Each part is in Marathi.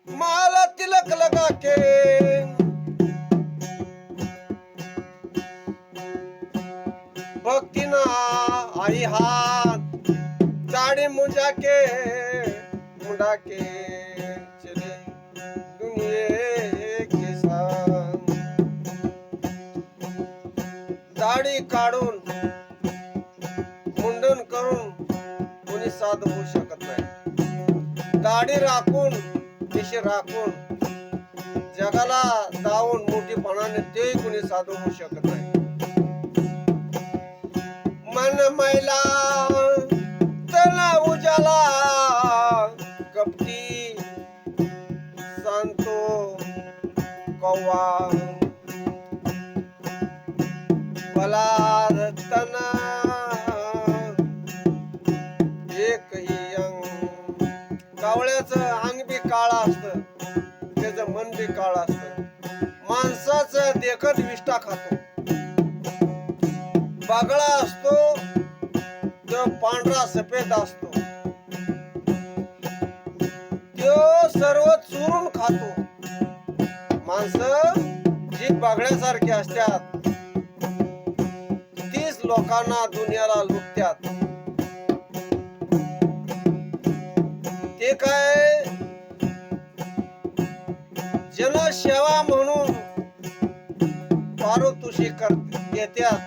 माला तिलक लगा के भक्ति ना आई हाथ दाढ़ी मुंडा के चले दुनिये के साथ दाढी काढून मुंडन करून कोणी साधू होऊ शकत नाही. दाढी राखून दिशे राखून जगाला दावून मोठीपणाने ते कोणी साधू होऊ शकत नाही. मन मैला तना उजाला कपटी संतो कौवा बलाद तना एकही अंग. कावळ्याचं अंग बी काळा असतं, त्याचं मन बी काळा असतं. माणसाचं देखत विष्ठा खातो. बागळा असतो तो पांढरा सफेद असतो, तो सर्व चुरून खातो. माणसं जी बागळ्यासारखी असतात तीच लोकांना दुनियाला लुटतात. ते काय जनसेवा म्हणून पारितोषिक घेतात,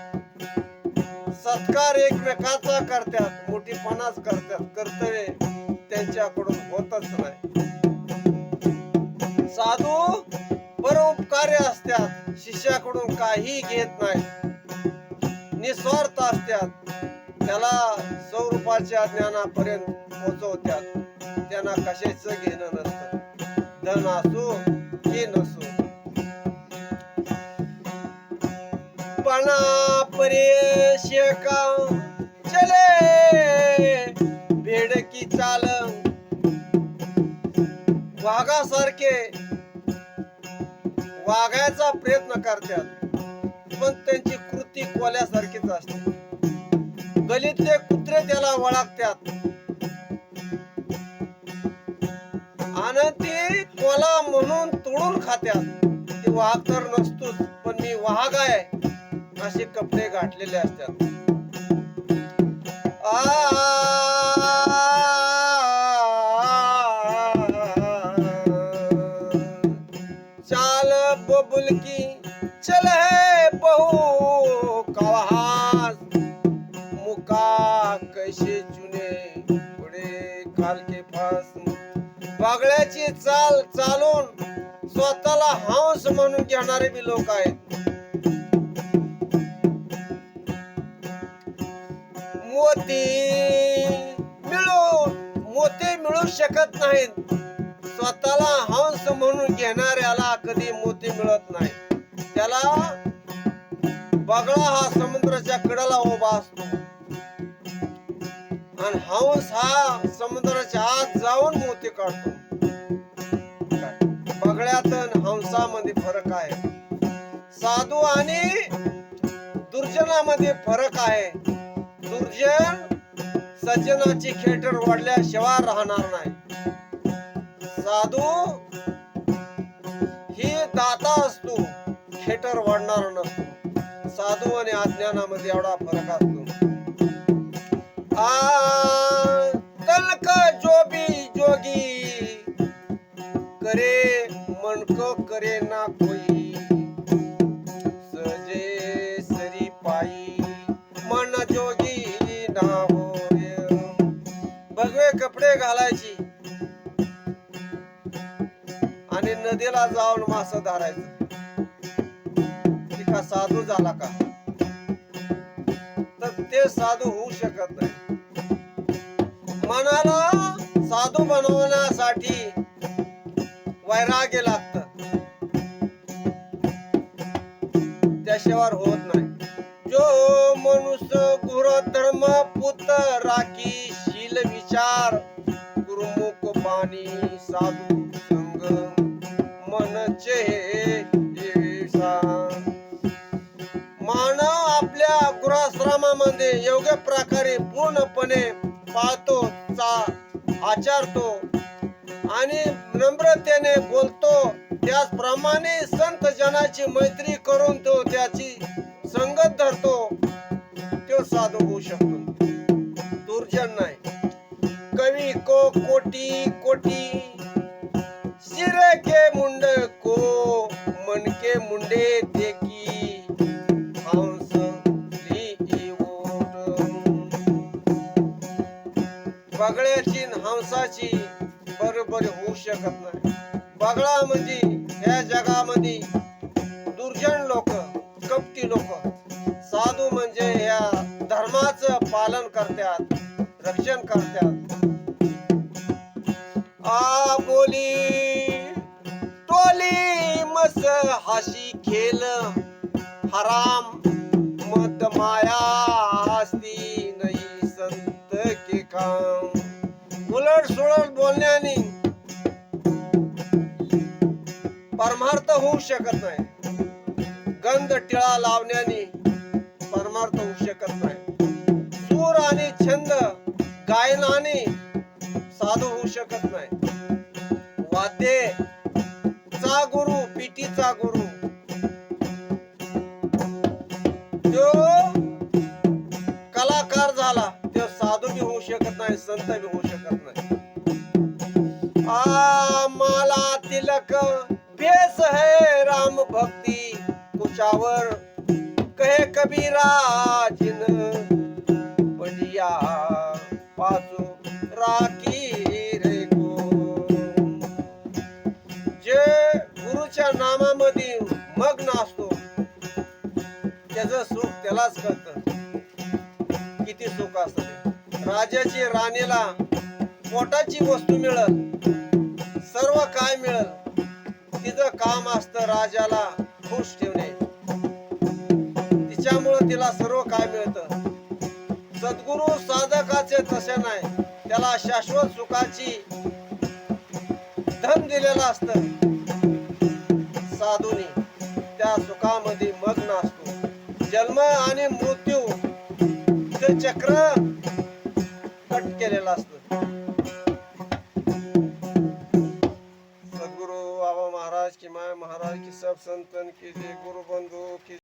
सत्कार एकमेकाचा करतात, मोठीपणाच करतात. कर्तव्य त्यांच्याकडून होतच नाही. साधू परोपकारी असतात, शिष्याकडून काही घेत नाही, निस्वार्थ असतात. त्याला स्वरूपाच्या ज्ञानापर्यंत पोहोचवतात. त्यांना कशाचं घेणं नसतं, धन असो की नसो. पणा परेशका चले भेड की चाल. वाघासारखे वागायचा प्रयत्न करतात, पण त्यांची कृती कोल्यासारखीच असते. गलीतले कुत्रे त्याला वळखतात आणि ते कोला म्हणून तोडून खात्यात. ते वाघ तर नसतोच, पण मी वाघ आहे असे कपडे घातलेले असतात. चाल बबुल की चल है बहु कवास. मुका कैसे चुने पुढे काल के पास. बागळ्याची चाल चालून स्वतःला हंस म्हणून घेणारे बी लोक आहेत. मोती मिळू शकत नाहीत. स्वतःला हंस म्हणून घेणाऱ्याला कधी मोती मिळत नाही. त्याला बागळा हा समुद्राच्या कडेला उभा असतो आणि हंस हा समुद्राच्या आत जाऊन मोती काढतो. बागळ्यात आणि हंसामध्ये फरक आहे. साधू आणि दुर्जनामध्ये फरक आहे. दुर्जन सज्जनाची खेटर वाढल्याशिवाय राहणार नाही. साधू ही दाता असतो, खेटर वाढणार नसतो. साधू आणि अज्ञानामध्ये एवढा फरक असतो. तलक जो भी जोगी करे मन को करे ना कोई. सजे सरी पाई मन जोगी ना होय. भगवे कपडे घालायची आणि नदीला जाऊन मासे धरायचं. का साधू झाला का? तर ते साधू होऊ शकत नाही. मनाला साधू बनवण्यासाठी वैराग्य लागतं, त्याशिवाय होत नाही. जो मनुष्य गुरु धर्म पुत राखी शील विचार गुरुमुख बाणी साधू संग मनचे मानव आपल्या गृहाश्रमामध्ये योग्य प्रकारे पूर्णपणे पाळतो, आचरतो आणि न नम्रतेने बोलतो त्याचप्रमाणे संत जनाची मैत्री करून तो त्याची संगत धरतो तो साधू होऊ शकतो, दुर्जन नाही. कवि को कोटी कोटी सिर के मुंड को मन के मुंडे देखी हंस ली ओट. बगळ्याची न हंसाची बरोबरी होऊ शकत नाही. बगळा म्हणजे या जगामध्ये दुर्जन लोक, कपटी लोक. साधू म्हणजे या धर्माचं पालन करतात, रक्षण करतात. आ बोली टोली मस हाशी खेल हराम मत माया हस्ती नाही संत के काम. उलट सुलट बोलण्याने परमार्थ होऊ शकत नाही. गंध टिळा लावण्याने परमार्थ होऊ शकत नाही. सूर आणि छंद गायनाने साधू होऊ शकत नाही. वाद्य चा गुरु, पिटीचा गुरु तो कलाकार झाला, तो साधू बी होऊ शकत नाही, संत बी होऊ शकत नाही. माला तिलक भेस है राम भक्ति कुचावर कहे कबीरा जिन बढ़िया पासू राखी रे को. जे गुरुच्या नामामध्ये मग्न असतो त्याचं सुख त्यालाच कळतं किती सुख असतं. राजाची राणीला पोटाची वस्तू मिळल, सर्व काय मिळल, तिचं काम असतं राजाला खुश ठेवणे. तिच्यामुळे तिला सर्व काय मिळतं. सद्गुरु साधकाचे तसे नाही, त्याला शाश्वत सुखाची धन दिलेलं असतं. साधूनी त्या सुखामध्ये मग्न असतो. जन्म आणि मृत्यू ते चक्र कट केलेलं असतं. सद्गुरु बाबा महाराज की माय महाराज की सब संतन की जय. गुरु बंधु की